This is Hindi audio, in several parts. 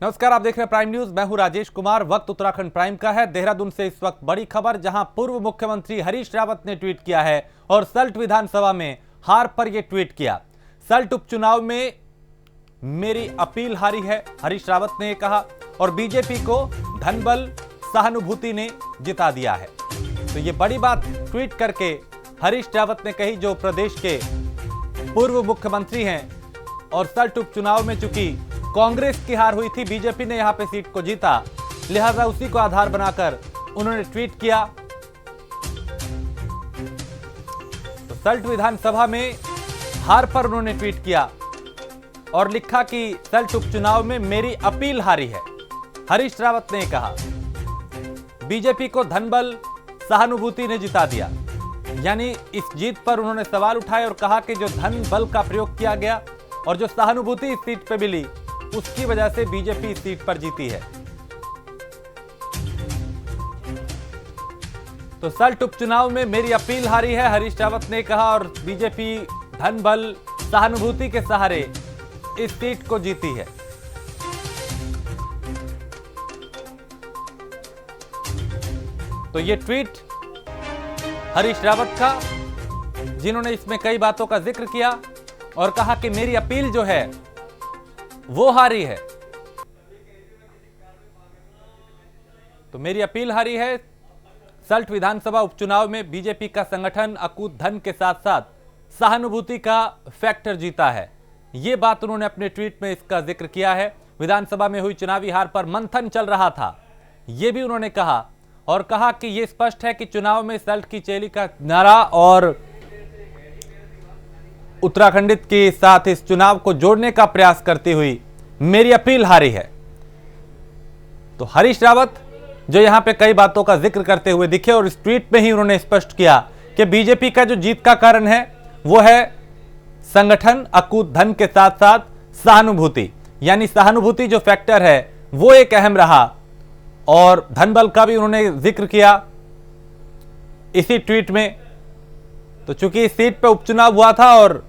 नमस्कार, आप देख रहे हैं प्राइम न्यूज। मैं हूं राजेश कुमार। वक्त उत्तराखंड प्राइम का है। देहरादून से इस वक्त बड़ी खबर, जहां पूर्व मुख्यमंत्री हरीश रावत ने ट्वीट किया है और सल्ट विधानसभा में हार पर यह ट्वीट किया। सल्ट उपचुनाव में मेरी अपील हारी है, हरीश रावत ने कहा, और बीजेपी को धनबल सहानुभूति ने जिता दिया है। तो ये बड़ी बात ट्वीट करके हरीश रावत ने कही, जो प्रदेश के पूर्व मुख्यमंत्री हैं। और सल्ट उपचुनाव में चूंकि कांग्रेस की हार हुई थी, बीजेपी ने यहां पे सीट को जीता, लिहाजा उसी को आधार बनाकर उन्होंने ट्वीट किया। तो सल्ट विधानसभा में हार पर उन्होंने ट्वीट किया और लिखा कि सल्ट उपचुनाव में मेरी अपील हारी है, हरीश रावत ने कहा। बीजेपी को धनबल सहानुभूति ने जिता दिया। यानी इस जीत पर उन्होंने सवाल उठाए और कहा कि जो धन बल का प्रयोग किया गया और जो सहानुभूति इस सीट पे मिली, उसकी वजह से बीजेपी इस सीट पर जीती है। तो सल्ट उपचुनाव में मेरी अपील हारी है, हरीश रावत ने कहा, और बीजेपी धन बल सहानुभूति के सहारे इस सीट को जीती है। तो ये ट्वीट हरीश रावत का, जिन्होंने इसमें कई बातों का जिक्र किया और कहा कि मेरी अपील जो है वो हारी है। तो मेरी अपील हारी है। सल्ट विधानसभा उपचुनाव में बीजेपी का संगठन अकूत धन के साथ साथ सहानुभूति का फैक्टर जीता है। यह बात उन्होंने अपने ट्वीट में इसका जिक्र किया है। विधानसभा में हुई चुनावी हार पर मंथन चल रहा था, यह भी उन्होंने कहा, और कहा कि यह स्पष्ट है कि चुनाव में सल्ट की चेली का नारा और उत्तराखंडित के साथ इस चुनाव को जोड़ने का प्रयास करती हुई मेरी अपील हारी है। तो हरीश रावत जो यहां पे कई बातों का जिक्र करते हुए दिखे, और इस ट्वीट में ही उन्होंने स्पष्ट किया कि बीजेपी का जो जीत का कारण है वो है संगठन अकूत धन के साथ साथ सहानुभूति। यानी सहानुभूति जो फैक्टर है वो एक अहम रहा, और धनबल का भी उन्होंने जिक्र किया इसी ट्वीट में। तो चूंकि इस सीट पे उपचुनाव हुआ था और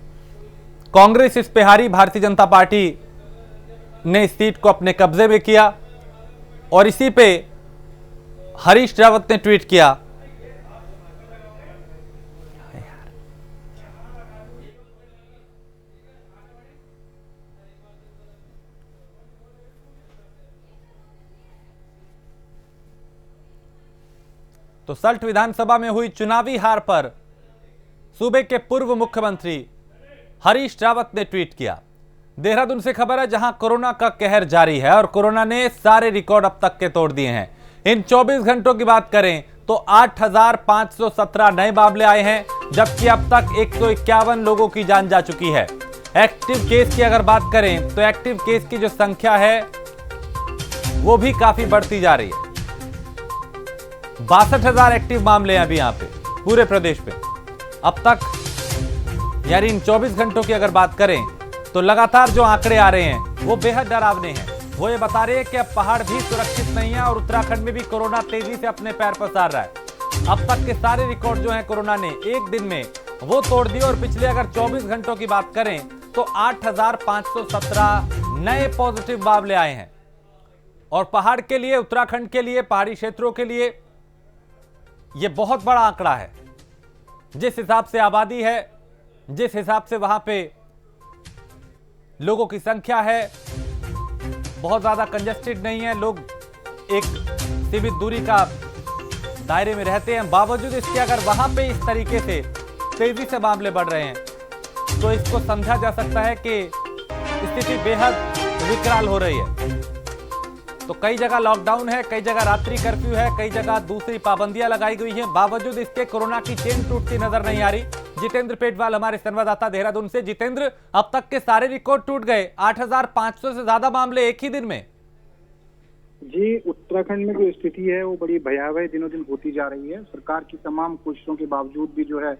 कांग्रेस इस पे हारी, भारतीय जनता पार्टी ने इस सीट को अपने कब्जे में किया, और इसी पे हरीश रावत ने ट्वीट किया। तो सल्ट विधानसभा में हुई चुनावी हार पर सूबे के पूर्व मुख्यमंत्री हरीश रावत ने ट्वीट किया। देहरादून से खबर है, जहां कोरोना का कहर जारी है और कोरोना ने सारे रिकॉर्ड अब तक के तोड़ दिए हैं। इन 24 घंटों की बात करें तो 8,517 नए मामले आए हैं, जबकि अब तक 151 लोगों की जान जा चुकी है। एक्टिव केस की अगर बात करें तो एक्टिव केस की जो संख्या है वो भी काफी बढ़ती जा रही है। 62,000 एक्टिव मामले हैं अभी यहां पे पूरे प्रदेश पे अब तक। यानी इन 24 घंटों की अगर बात करें तो लगातार जो आंकड़े आ रहे हैं वो बेहद डरावने हैं। वो ये बता रहे हैं कि अब पहाड़ भी सुरक्षित नहीं है और उत्तराखंड में भी कोरोना तेजी से अपने पैर पसार रहा है। अब तक के सारे रिकॉर्ड जो है कोरोना ने एक दिन में वो तोड़ दिए, और पिछले अगर 24 घंटों की बात करें तो 8,517 नए पॉजिटिव मामले आए हैं। और पहाड़ के लिए, उत्तराखंड के लिए, पहाड़ी क्षेत्रों के लिए यह बहुत बड़ा आंकड़ा है। जिस हिसाब से आबादी है, जिस हिसाब से वहां पे लोगों की संख्या है, बहुत ज्यादा कंजेस्टेड नहीं है, लोग एक सीमित दूरी का दायरे में रहते हैं। बावजूद इसके अगर वहां पे इस तरीके से तेजी से मामले बढ़ रहे हैं तो इसको समझा जा सकता है कि स्थिति बेहद विकराल हो रही है। तो कई जगह लॉकडाउन है, कई जगह रात्रि कर्फ्यू है, कई जगह दूसरी पाबंदियां लगाई गई हैं। बावजूद इसके कोरोना की चेन टूटती नजर नहीं आ रही। जितेंद्र पेटवाल हमारे संवाददाता देहरादून से। जितेंद्र, अब तक के सारे रिकॉर्ड टूट गए, 8,500 से ज्यादा मामले एक ही दिन में। जी, उत्तराखंड में जो स्थिति है वो बड़ी भयावह दिनों दिन होती जा रही है। सरकार की तमाम कोशिशों के बावजूद भी जो है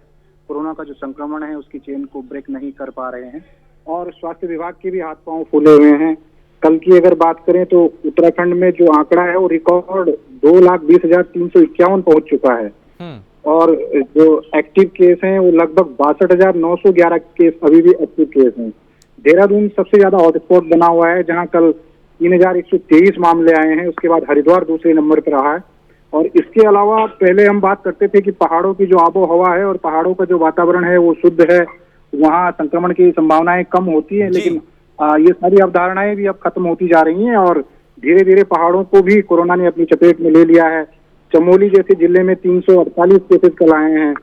कोरोना का जो संक्रमण है उसकी चेन को ब्रेक नहीं कर पा रहे हैं, और स्वास्थ्य विभाग के भी हाथ पांव फूले हुए हैं। कल की अगर बात करें तो उत्तराखंड में जो आंकड़ा है वो रिकॉर्ड 2,20,351 पहुंच चुका है, और जो एक्टिव केस हैं वो लगभग 62,911 केस अभी भी एक्टिव केस हैं। देहरादून सबसे ज्यादा हॉटस्पॉट बना हुआ है, जहां कल 3123 मामले आए हैं। उसके बाद हरिद्वार दूसरे नंबर पर रहा है। और इसके अलावा पहले हम बात करते थे कि पहाड़ों की जो आबो हवा है और पहाड़ों का जो वातावरण है वो शुद्ध है, वहाँ संक्रमण की संभावनाएं कम होती हैं, लेकिन ये सारी अवधारणाएं भी अब खत्म होती जा रही हैं और धीरे धीरे पहाड़ों को भी कोरोना ने अपनी चपेट में ले लिया है। चमोली जैसे जिले में 348 केसेस कल आए हैं।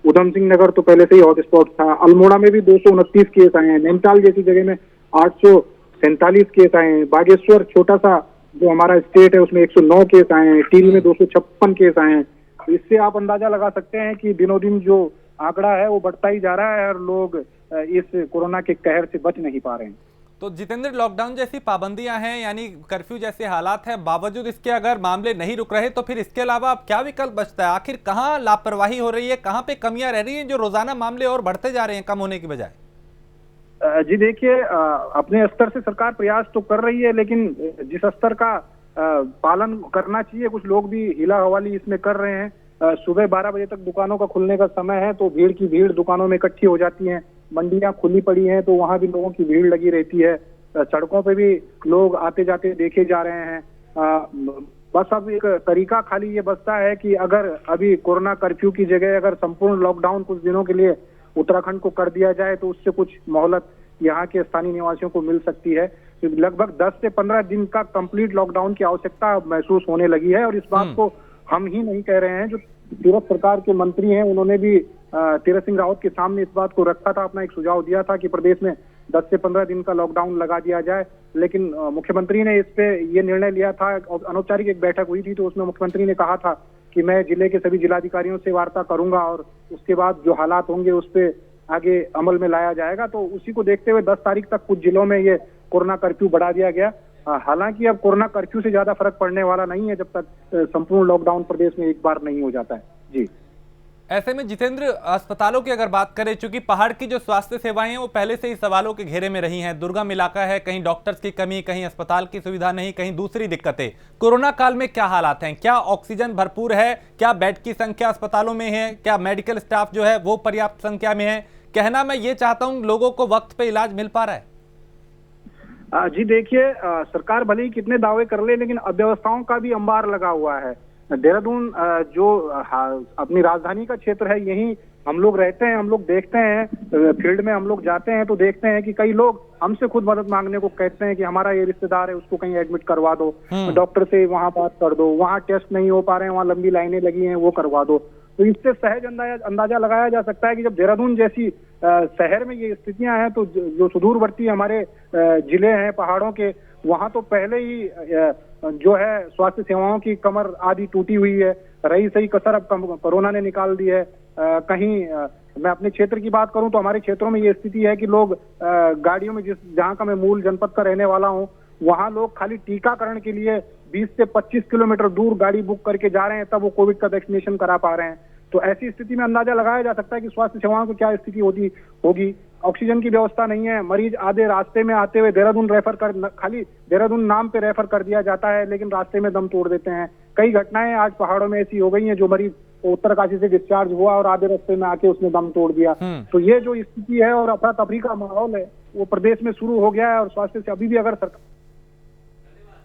उधम सिंह नगर तो पहले से ही हॉटस्पॉट था। अल्मोड़ा में भी 229 केस आए हैं। नैनीताल जैसी जगह में 847 केस आए हैं। बागेश्वर छोटा सा जो हमारा स्टेट है उसमें 109 केस आए हैं। टिहरी में 256 केस आए हैं। तो इससे आप अंदाजा लगा सकते हैं कि दिनों दिन जो आंकड़ा है वो बढ़ता ही जा रहा है और लोग इस कोरोना के कहर से बच नहीं पा रहे हैं। तो जितेंद्र, लॉकडाउन जैसी पाबंदियां हैं, यानी कर्फ्यू जैसे हालात हैं, बावजूद इसके अगर मामले नहीं रुक रहे तो फिर इसके अलावा अब क्या विकल्प बचता है? आखिर कहाँ लापरवाही हो रही है, कहाँ पे कमियां रह रही हैं जो रोजाना मामले और बढ़ते जा रहे हैं कम होने की बजाय? जी देखिए, अपने स्तर से सरकार प्रयास तो कर रही है, लेकिन जिस स्तर का पालन करना चाहिए कुछ लोग भी हिला हवाली इसमें कर रहे हैं। सुबह 12 बजे तक दुकानों का खुलने का समय है तो भीड़ की भीड़ दुकानों में इकट्ठी हो जाती है। मंडियां खुली पड़ी हैं तो वहां भी लोगों की भीड़ लगी रहती है। सड़कों पे भी लोग आते जाते देखे जा रहे हैं। बस अब एक तरीका खाली ये बचता है कि अगर अभी कोरोना कर्फ्यू की जगह अगर संपूर्ण लॉकडाउन कुछ दिनों के लिए उत्तराखंड को कर दिया जाए तो उससे कुछ मोहलत यहाँ के स्थानीय निवासियों को मिल सकती है। लगभग 10 से 15 दिन का कंप्लीट लॉकडाउन की आवश्यकता महसूस होने लगी है और इस बात को हम ही नहीं कह रहे हैं, जो तीरथ सरकार के मंत्री हैं उन्होंने भी तीरथ सिंह रावत के सामने इस बात को रखा था, अपना एक सुझाव दिया था कि प्रदेश में 10 से 15 दिन का लॉकडाउन लगा दिया जाए। लेकिन मुख्यमंत्री ने इस पे ये निर्णय लिया था। अनौपचारिक एक बैठक हुई थी तो उसमें मुख्यमंत्री ने कहा था कि मैं जिले के सभी जिलाधिकारियों से वार्ता करूंगा और उसके बाद जो हालात होंगे उस पे आगे अमल में लाया जाएगा। तो उसी को देखते हुए 10 तारीख तक कुछ जिलों में ये कोरोना कर्फ्यू बढ़ा दिया गया। हालांकि अब कोरोना कर्फ्यू से ज्यादा फर्क पड़ने वाला नहीं है जब तक संपूर्ण लॉकडाउन प्रदेश में एक बार नहीं हो जाता है। जी, ऐसे में जितेंद्र, अस्पतालों की अगर बात करें, चूंकि पहाड़ की जो स्वास्थ्य सेवाएं हैं वो पहले से ही सवालों के घेरे में रही हैं, दुर्गम इलाका है, कहीं डॉक्टर्स की कमी, कहीं अस्पताल की सुविधा नहीं, कहीं दूसरी दिक्कतें। कोरोना काल में क्या हालात हैं? क्या ऑक्सीजन भरपूर है? क्या बेड की संख्या अस्पतालों में है? क्या मेडिकल स्टाफ जो है वो पर्याप्त संख्या में है? कहना मैं ये चाहता हूं, लोगों को वक्त पे इलाज मिल पा रहा है? जी देखिए, सरकार भले ही कितने दावे कर ले लेकिन अव्यवस्थाओं का भी अंबार लगा हुआ है। देहरादून जो अपनी राजधानी का क्षेत्र है, यहीं हम लोग रहते हैं, हम लोग देखते हैं, फील्ड में हम लोग जाते हैं तो देखते हैं कि कई लोग हमसे खुद मदद मांगने को कहते हैं कि हमारा ये रिश्तेदार है उसको कहीं एडमिट करवा दो, डॉक्टर से वहां बात कर दो, वहां टेस्ट नहीं हो पा रहे हैं, वहां लंबी लाइनें लगी हैं वो करवा दो। तो इससे सहज अंदाजा लगाया जा सकता है कि जब देहरादून जैसी शहर में ये स्थितियां हैं तो जो सुदूरवर्ती हमारे जिले हैं पहाड़ों के, वहां तो पहले ही जो है स्वास्थ्य सेवाओं की कमर आदि टूटी हुई है। रही सही कसर अब कोरोना ने निकाल दी है। कहीं मैं अपने क्षेत्र की बात करूं तो हमारे क्षेत्रों में ये स्थिति है कि लोग गाड़ियों में, जहां का मैं मूल जनपद का रहने वाला हूं, वहां लोग खाली टीकाकरण के लिए 20 से 25 किलोमीटर दूर गाड़ी बुक करके जा रहे हैं, तब वो कोविड का वैक्सीनेशन करा पा रहे हैं। तो ऐसी स्थिति में अंदाजा लगाया जा सकता है कि स्वास्थ्य सेवाओं की क्या स्थिति होगी। ऑक्सीजन की व्यवस्था नहीं है। मरीज आधे रास्ते में आते हुए देहरादून खाली देहरादून नाम पे रेफर कर दिया जाता है, लेकिन रास्ते में दम तोड़ देते हैं। कई घटनाएं आज पहाड़ों में ऐसी हो गई हैं, जो मरीज उत्तरकाशी से डिस्चार्ज हुआ और आधे रास्ते में आके उसने दम तोड़ दिया। तो ये जो स्थिति है और अफरा तफरी का माहौल है वो प्रदेश में शुरू हो गया है और स्वास्थ्य से अभी भी अगर सरकार।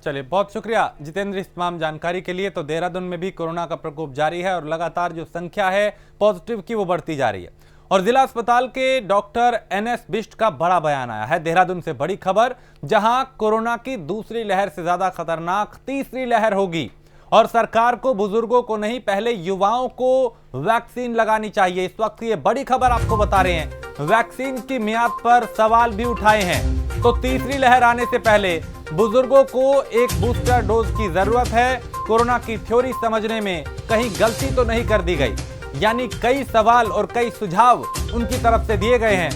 चलिए, बहुत शुक्रिया जितेंद्र इस तमाम जानकारी के लिए। तो देहरादून में भी कोरोना का प्रकोप जारी है और लगातार जो संख्या है पॉजिटिव की वो बढ़ती जा रही है। और जिला अस्पताल के डॉक्टर NS बिष्ट का बड़ा बयान आया है। देहरादून से बड़ी खबर, जहां कोरोना की दूसरी लहर से ज्यादा खतरनाक तीसरी लहर होगी और सरकार को बुजुर्गों को नहीं, पहले युवाओं को वैक्सीन लगानी चाहिए। इस वक्त ये बड़ी खबर आपको बता रहे हैं। वैक्सीन की मियाद पर सवाल भी उठाए हैं। तो तीसरी लहर आने से पहले बुजुर्गों को एक बूस्टर डोज की जरूरत है। कोरोना की थ्योरी समझने में कहीं गलती तो नहीं कर दी गई, यानी कई सवाल और कई सुझाव उनकी तरफ से दिए गए हैं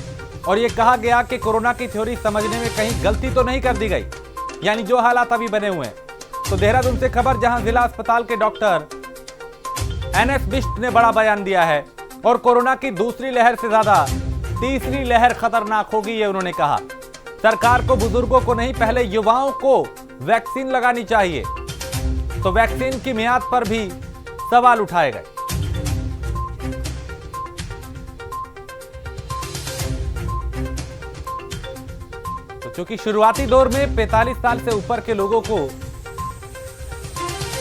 और ये कहा गया कि कोरोना की थ्योरी समझने में कहीं गलती तो नहीं कर दी गई, यानी जो हालात अभी बने हुए हैं। तो देहरादून से खबर, जहां जिला अस्पताल के डॉक्टर NS बिष्ट ने बड़ा बयान दिया है और कोरोना की दूसरी लहर से ज्यादा तीसरी लहर खतरनाक होगी, ये उन्होंने कहा। सरकार को बुजुर्गों को नहीं, पहले युवाओं को वैक्सीन लगानी चाहिए। तो वैक्सीन की मियाद पर भी सवाल उठाए गए। तो क्योंकि शुरुआती दौर में 45 साल से ऊपर के लोगों को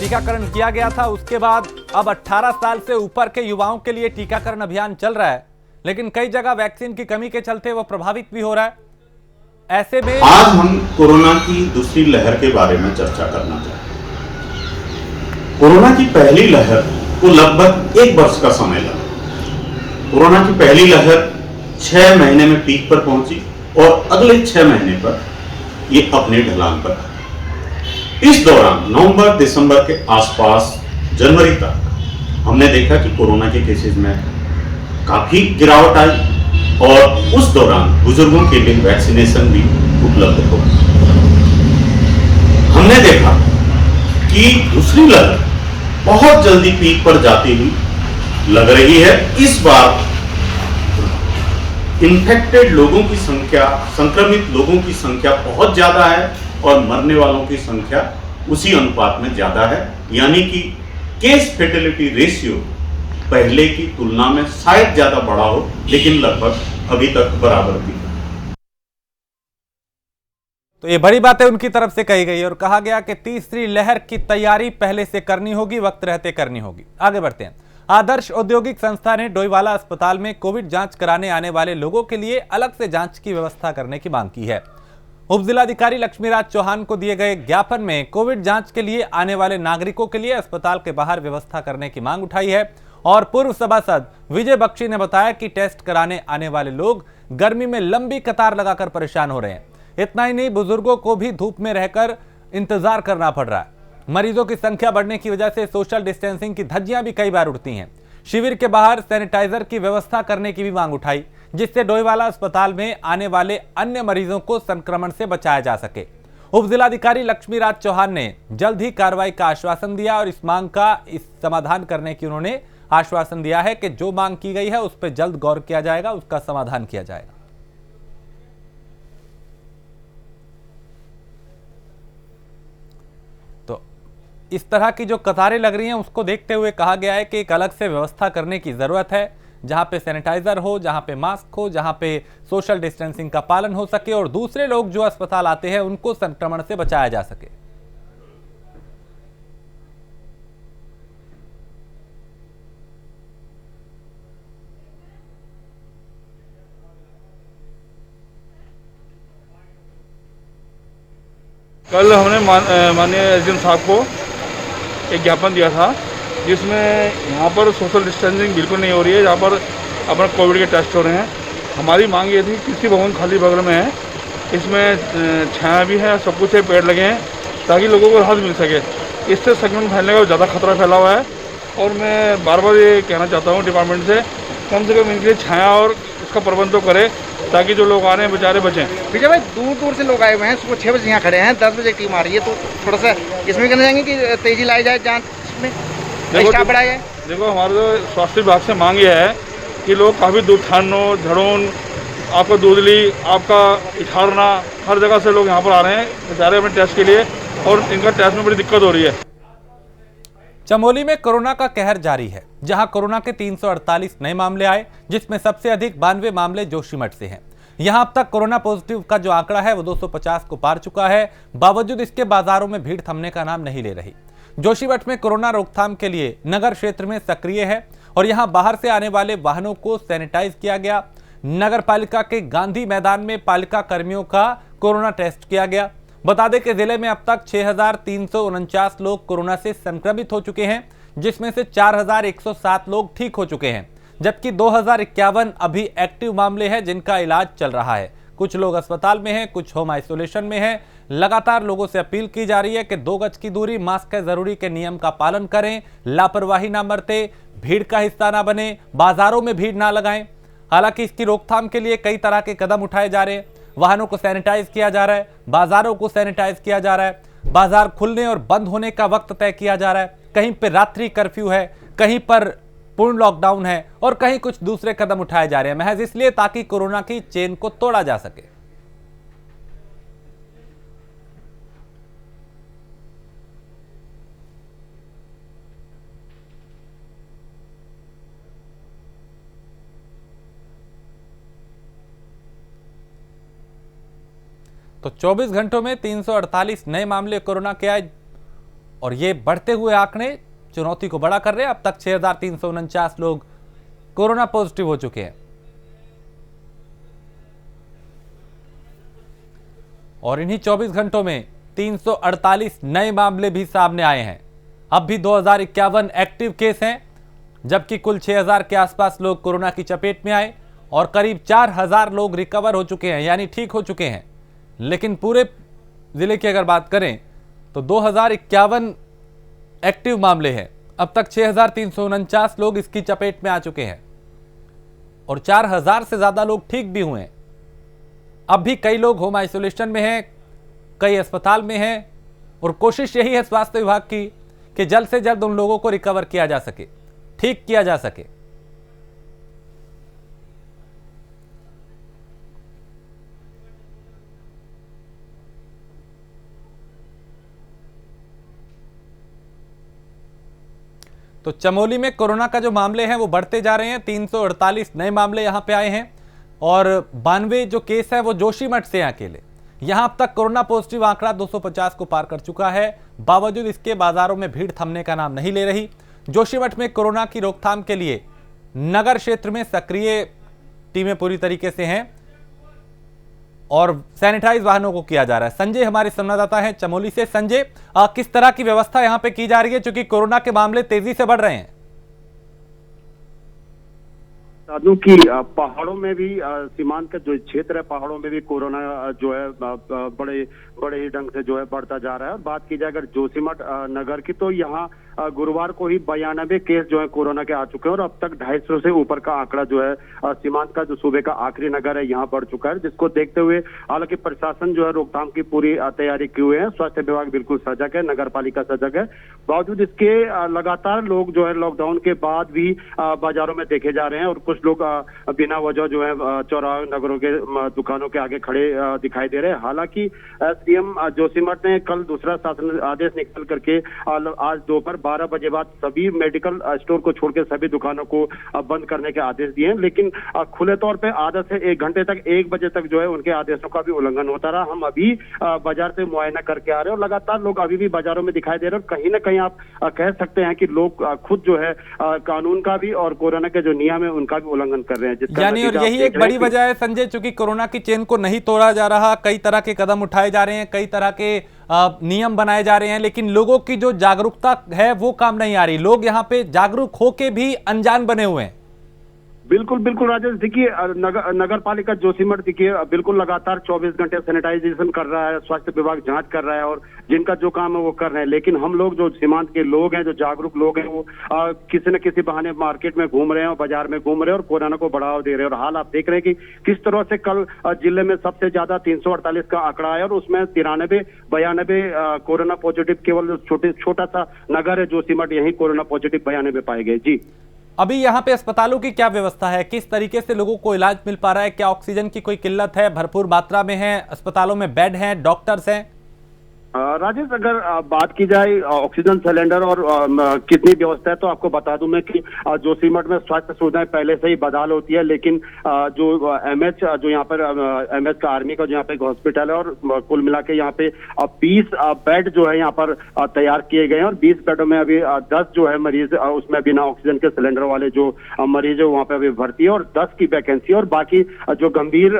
टीकाकरण किया गया था। उसके बाद अब 18 साल से ऊपर के युवाओं के लिए टीकाकरण अभियान चल रहा है, लेकिन कई जगह वैक्सीन की कमी के चलते वो प्रभावित भी हो रहा है। ऐसे में आज हम कोरोना की दूसरी लहर के बारे में चर्चा करना चाहते हैं। कोरोना की पहली लहर को लगभग 1 वर्ष का समय लगा। कोरोना की पहली लहर 6 महीने में पीक पर पहुंची और अगले 6 महीने पर ये अपने ढलान पर आई। इस दौरान नवंबर दिसंबर के आसपास जनवरी तक हमने देखा कि कोरोना के केसेस में काफी गिरावट आई और उस दौरान बुजुर्गों के लिए वैक्सीनेशन भी उपलब्ध हो। हमने देखा कि दूसरी लहर बहुत जल्दी पीक पर जाती हुई लग रही है। इस बार इन्फेक्टेड लोगों की संख्या, संक्रमित लोगों की संख्या बहुत ज्यादा है और मरने वालों की संख्या उसी अनुपात में ज्यादा है, यानी कि केस फेटेलिटी रेशियो पहले की तुलना में शायद ज्यादा बड़ा हो, लेकिन लगभग अभी तक बराबर भी। तो ये बड़ी बातें उनकी तरफ से कही गई और कहा गया कि तीसरी लहर की तैयारी पहले से करनी होगी, वक्त रहते करनी होगी। आगे बढ़ते हैं। आदर्श औद्योगिक संस्था ने डोईवाला अस्पताल में कोविड जांच कराने आने वाले लोगों के लिए अलग से जांच की व्यवस्था करने की मांग की है। उप जिलाधिकारी लक्ष्मीराज चौहान को दिए गए ज्ञापन में कोविड जांच के लिए आने वाले नागरिकों के लिए अस्पताल के बाहर व्यवस्था करने की मांग उठाई है। और पूर्व सभासद विजय बख्शी ने बताया कि टेस्ट कराने आने वाले लोग गर्मी में लंबी कतार लगाकर परेशान हो रहे हैं। इतना ही नहीं, बुजुर्गों को भी धूप में रहकर इंतजार करना पड़ रहा है। मरीजों की संख्या बढ़ने की वजह से सोशल डिस्टेंसिंग की धज्जियां भी कई बार उठती हैं। शिविर के बाहर सैनिटाइजर की व्यवस्था करने की भी मांग उठाई, जिससे डोईवाला अस्पताल में आने वाले अन्य मरीजों को संक्रमण से बचाया जा सके। उप जिलाधिकारी लक्ष्मीराज चौहान ने जल्द ही कार्रवाई का आश्वासन दिया और इस मांग का समाधान करने की उन्होंने आश्वासन दिया है कि जो मांग की गई है उस पर जल्द गौर किया जाएगा, उसका समाधान किया जाएगा। तो इस तरह की जो कतारें लग रही हैं उसको देखते हुए कहा गया है कि एक अलग से व्यवस्था करने की जरूरत है, जहां पे सैनिटाइजर हो, जहां पे मास्क हो, जहां पे सोशल डिस्टेंसिंग का पालन हो सके और दूसरे लोग जो अस्पताल आते हैं उनको संक्रमण से बचाया जा सके। कल हमने माननीय एसडीएम साहब को एक ज्ञापन दिया था, जिसमें यहाँ पर सोशल डिस्टेंसिंग बिल्कुल नहीं हो रही है, जहाँ पर अपना कोविड के टेस्ट हो रहे हैं। हमारी मांग ये थी, कृषि भवन खाली बगल में है, इसमें छाया भी है, सब कुछ है, पेड़ लगे हैं, ताकि लोगों को राहत मिल सके। इससे संक्रमण फैलने का ज़्यादा खतरा फैला हुआ है और मैं बार बार ये कहना चाहता हूँ डिपार्टमेंट से कम इनके लिए छाया और इसका प्रबंध तो करे, ताकि जो लोग आ रहे हैं बेचारे बचें। विजय भाई, दूर दूर से लोग आए हुए हैं, सुबह 6 बजे यहाँ खड़े हैं, 10 बजे टीम आ रही है, तो थोड़ा सा इसमें कहना चाहेंगे कि तेजी लाई जाए जांच में, स्टाफ बढ़ाया जाए। देखो, हमारे तो स्वास्थ्य विभाग से मांग ये है कि लोग काफ़ी दूर थानो, झड़ोन, आपका दूधली, आपका इठारना, हर जगह से लोग यहाँ पर आ रहे हैं बेचारे अपने टेस्ट के लिए, और इनका टेस्ट में बड़ी दिक्कत हो रही है। चमोली में कोरोना का कहर जारी है, जहां कोरोना के 348 नए मामले आए, जिसमें सबसे अधिक 92 मामले जोशीमठ से हैं। यहां अब तक कोरोना पॉजिटिव का जो आंकड़ा है वो 250 को पार चुका है। बावजूद इसके बाजारों में भीड़ थमने का नाम नहीं ले रही। जोशीमठ में कोरोना रोकथाम के लिए नगर क्षेत्र में सक्रिय है और यहां बाहर से आने वाले वाहनों को सैनिटाइज किया गया। नगर पालिका के गांधी मैदान में पालिका कर्मियों का कोरोना टेस्ट किया गया। बता दें कि जिले में अब तक 6,349 लोग कोरोना से संक्रमित हो चुके हैं, जिसमें से 4,107 लोग ठीक हो चुके हैं, जबकि 2,051 अभी एक्टिव मामले हैं जिनका इलाज चल रहा है। कुछ लोग अस्पताल में हैं, कुछ होम आइसोलेशन में हैं। लगातार लोगों से अपील की जा रही है कि 2 गज की दूरी, मास्क है जरूरी के नियम का पालन करें, लापरवाही ना बरतें, भीड़ का हिस्सा ना बने, बाजारों में भीड़ ना लगाएं। हालांकि इसकी रोकथाम के लिए कई तरह के कदम उठाए जा रहे हैं। वाहनों को सैनिटाइज किया जा रहा है, बाजारों को सैनिटाइज किया जा रहा है, बाजार खुलने और बंद होने का वक्त तय किया जा रहा है। कहीं पर रात्रि कर्फ्यू है, कहीं पर पूर्ण लॉकडाउन है और कहीं कुछ दूसरे कदम उठाए जा रहे हैं, महज इसलिए ताकि कोरोना की चेन को तोड़ा जा सके। तो 24 घंटों में 348 नए मामले कोरोना के आए और ये बढ़ते हुए आंकड़े चुनौती को बड़ा कर रहे हैं। अब तक 6,349 लोग कोरोना पॉजिटिव हो चुके हैं और इन्हीं 24 घंटों में 348 नए मामले भी सामने आए हैं। अब भी 2051 एक्टिव केस हैं, जबकि कुल 6,000 के आसपास लोग कोरोना की चपेट में आए और करीब 4,000 लोग रिकवर हो चुके हैं, यानी ठीक हो चुके हैं। लेकिन पूरे जिले की अगर बात करें तो 2051 एक्टिव मामले हैं। अब तक 6,349 लोग इसकी चपेट में आ चुके हैं और 4,000 से ज्यादा लोग ठीक भी हुए हैं। अब भी कई लोग होम आइसोलेशन में हैं, कई अस्पताल में हैं और कोशिश यही है स्वास्थ्य विभाग की कि जल्द से जल्द उन लोगों को रिकवर किया जा सके, ठीक किया जा सके। तो चमोली में कोरोना का जो मामले हैं वो बढ़ते जा रहे हैं। 348 नए मामले यहां पे आए हैं और 92 जो केस है वो जोशीमठ से हैं अकेले। यहां अब तक कोरोना पॉजिटिव आंकड़ा 250 को पार कर चुका है। बावजूद इसके बाजारों में भीड़ थमने का नाम नहीं ले रही। जोशीमठ में कोरोना की रोकथाम के लिए नगर क्षेत्र में सक्रिय टीमें पूरी तरीके से हैं और सैनिटाइज वाहनों को किया जा रहा है। संजय हमारे संवाददाता हैं चमोली से। संजय, किस तरह की व्यवस्था यहां पे की जा रही है, क्योंकि कोरोना के मामले तेजी से बढ़ रहे हैं? साधु की पहाड़ों में भी सीमांत का जो क्षेत्र है, पहाड़ों में भी कोरोना जो है बड़े ही ढंग से जो है बढ़ता जा रहा है। और बात की जाए अगर जोशीमठ नगर की, तो यहाँ गुरुवार को ही 92 केस जो है कोरोना के आ चुके हैं और अब तक 250 से ऊपर का आंकड़ा जो है सीमांत का जो सूबे का आखिरी नगर है यहाँ बढ़ चुका है, जिसको देखते हुए हालांकि प्रशासन जो है रोकथाम की पूरी तैयारी किए हुए हैं। स्वास्थ्य विभाग बिल्कुल सजग है, नगर पालिका सजग है। बावजूद इसके लगातार लोग जो है लॉकडाउन के बाद भी बाजारों में देखे जा रहे हैं और कुछ लोग बिना वजह जो है चौराहे नगरों के दुकानों के आगे खड़े दिखाई दे रहे हैं। हालांकि एसडीएम जोशीमठ ने कल दूसरा शासन आदेश निकल करके आज दोपहर 12 बजे बाद सभी मेडिकल स्टोर को छोड़कर सभी दुकानों को बंद करने के आदेश दिए हैं। लेकिन खुले तौर पे आधा से 1 घंटे तक 1 बजे तक जो है उनके आदेशों का भी उल्लंघन होता रहा। हम अभी बाजार से मुआयना करके आ रहे हैं और लगातार लोग अभी भी बाजारों में दिखाई दे रहे हैं। कहीं ना कहीं आप कह सकते हैं कि लोग खुद जो है कानून का भी और कोरोना के जो नियम है उनका भी उल्लंघन कर रहे हैं, यानी और यही एक बड़ी वजह है संजय, चूंकि कोरोना की चेन को नहीं तोड़ा जा रहा, कई तरह के कदम उठाए जा रहे हैं, कई तरह के नियम बनाए जा रहे हैं, लेकिन लोगों की जो जागरूकता है वो काम नहीं आ रही। लोग यहाँ पे जागरूक होके भी अनजान बने हुए हैं। बिल्कुल बिल्कुल राजेश, देखिए नगर पालिका जोशीमठ देखिए बिल्कुल लगातार 24 घंटे सैनिटाइजेशन कर रहा है, स्वास्थ्य विभाग जांच कर रहा है और जिनका जो काम है वो कर रहे हैं। लेकिन हम लोग जो सीमांत के लोग हैं, जो जागरूक लोग हैं, वो किसी न किसी बहाने मार्केट में घूम रहे हैं और बाजार में घूम रहे हैं और कोरोना को बढ़ावा दे रहे हैं। और हाल आप देख रहे हैं कि किस तरह से कल जिले में सबसे ज्यादा 348 का आंकड़ा है और उसमें 93-92 कोरोना पॉजिटिव केवल छोटा सा नगर है जोशीमठ, यही कोरोना पॉजिटिव 92 पाए गए। जी, अभी यहाँ पे अस्पतालों की क्या व्यवस्था है, किस तरीके से लोगों को इलाज मिल पा रहा है? क्या ऑक्सीजन की कोई किल्लत है? भरपूर मात्रा में है? अस्पतालों में बेड हैं, डॉक्टर्स हैं? राजेश, अगर बात की जाए ऑक्सीजन सिलेंडर और कितनी व्यवस्था है, तो आपको बता दूं मैं कि जोशीमठ में स्वास्थ्य सुविधाएं पहले से ही बदहाल होती है। लेकिन जो एमएच जो यहाँ पर एमएच का आर्मी का जो यहाँ पे एक हॉस्पिटल है और कुल मिला के यहाँ पे 20 बेड जो है यहाँ पर तैयार किए गए हैं और 20 बेडों में अभी 10 जो है मरीज उसमें बिना ऑक्सीजन के सिलेंडर वाले जो मरीज है वहाँ पे अभी भर्ती है और 10 की वैकेंसी और बाकी जो गंभीर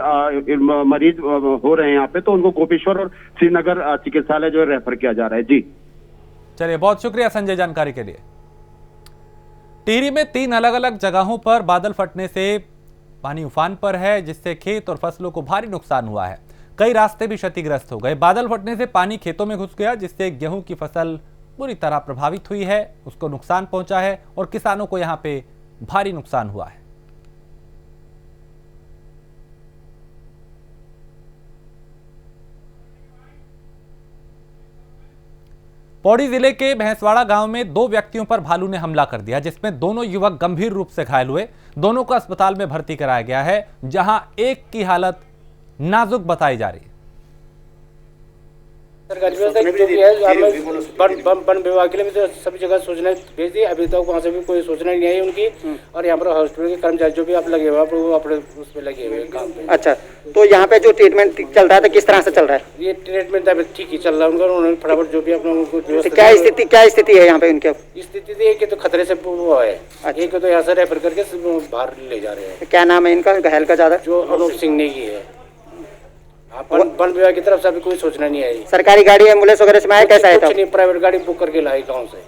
मरीज हो रहे हैं यहाँ पे, तो उनको गोपेश्वर और श्रीनगर चिकित्सालय जो रेफर किया जा रहा है। जी, चलिए, बहुत शुक्रिया संजय जानकारी के लिए। टिहरी में 3 अलग अलग जगहों पर बादल फटने से पानी उफान पर है, जिससे खेत और फसलों को भारी नुकसान हुआ है। कई रास्ते भी क्षतिग्रस्त हो गए। बादल फटने से पानी खेतों में घुस गया, जिससे गेहूं की फसल बुरी तरह प्रभावित हुई है, उसको नुकसान पहुंचा है और किसानों को यहां पे भारी नुकसान हुआ है। पौड़ी जिले के भैंसवाड़ा गांव में 2 व्यक्तियों पर भालू ने हमला कर दिया, जिसमें दोनों युवक गंभीर रूप से घायल हुए। दोनों को अस्पताल में भर्ती कराया गया है, जहां एक की हालत नाजुक बताई जा रही है। सरकारी व्यवस्था जो भी है वन विभाग के लिए भी तो सभी जगह सूचना भेज दी, अभी तक वहाँ से भी कोई सूचना नहीं आई उनकी। और यहाँ पर हॉस्पिटल के कर्मचारी जो भी आप लगे हुए हैं वो अपने उस पर लगे हुए हैं काम पे। अच्छा, तो यहाँ पे जो ट्रीटमेंट चल रहा था किस तरह से चल रहा है? ये ट्रीटमेंट अभी ठीक ही चल रहा है उनका, उन्होंने फटाफट जो भी अपना उनको तो क्या स्थिति है यहाँ पे उनकी? स्थिति तो एक तो खतरे से वो है, एक तो यहाँ से रेफर करके बाहर ले जा रहे हैं। क्या नाम है इनका घायल का? ज्यादा जो अनूप सिंह ने की है। वन विभाग की तरफ से अभी कोई सूचना नहीं आई। सरकारी गाड़ी एम्बुलेंस वगैरह से आया? कैसा है? नहीं, प्राइवेट गाड़ी बुक करके लाई गाँव से।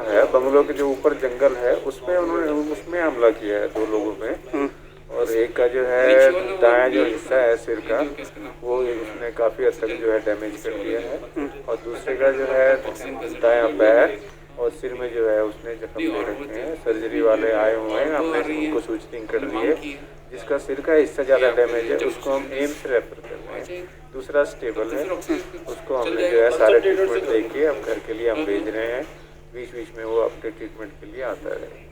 है बंगलों के जो ऊपर जंगल है उसमें उसमें हमला किया है 2 लोगों में। और एक का जो है दायां जो हिस्सा है सिर का वो उसने काफी हद तक जो है डैमेज कर दिया है। और दूसरे का जो है दायां पैर और सिर में जो है उसने जख्म ले रखे हैं। सर्जरी वाले आए हुए हैं, हमने उनको सूचना कर दी है। जिसका सिर का हिस्सा ज़्यादा डैमेज है उसको हम एम्स रेफर कर रहे हैं, दूसरा स्टेबल है उसको हमने जो है सारे ट्रीटमेंट देके अब घर के लिए हम भेज रहे हैं। बीच बीच में वो अपने ट्रीटमेंट के लिए आता है।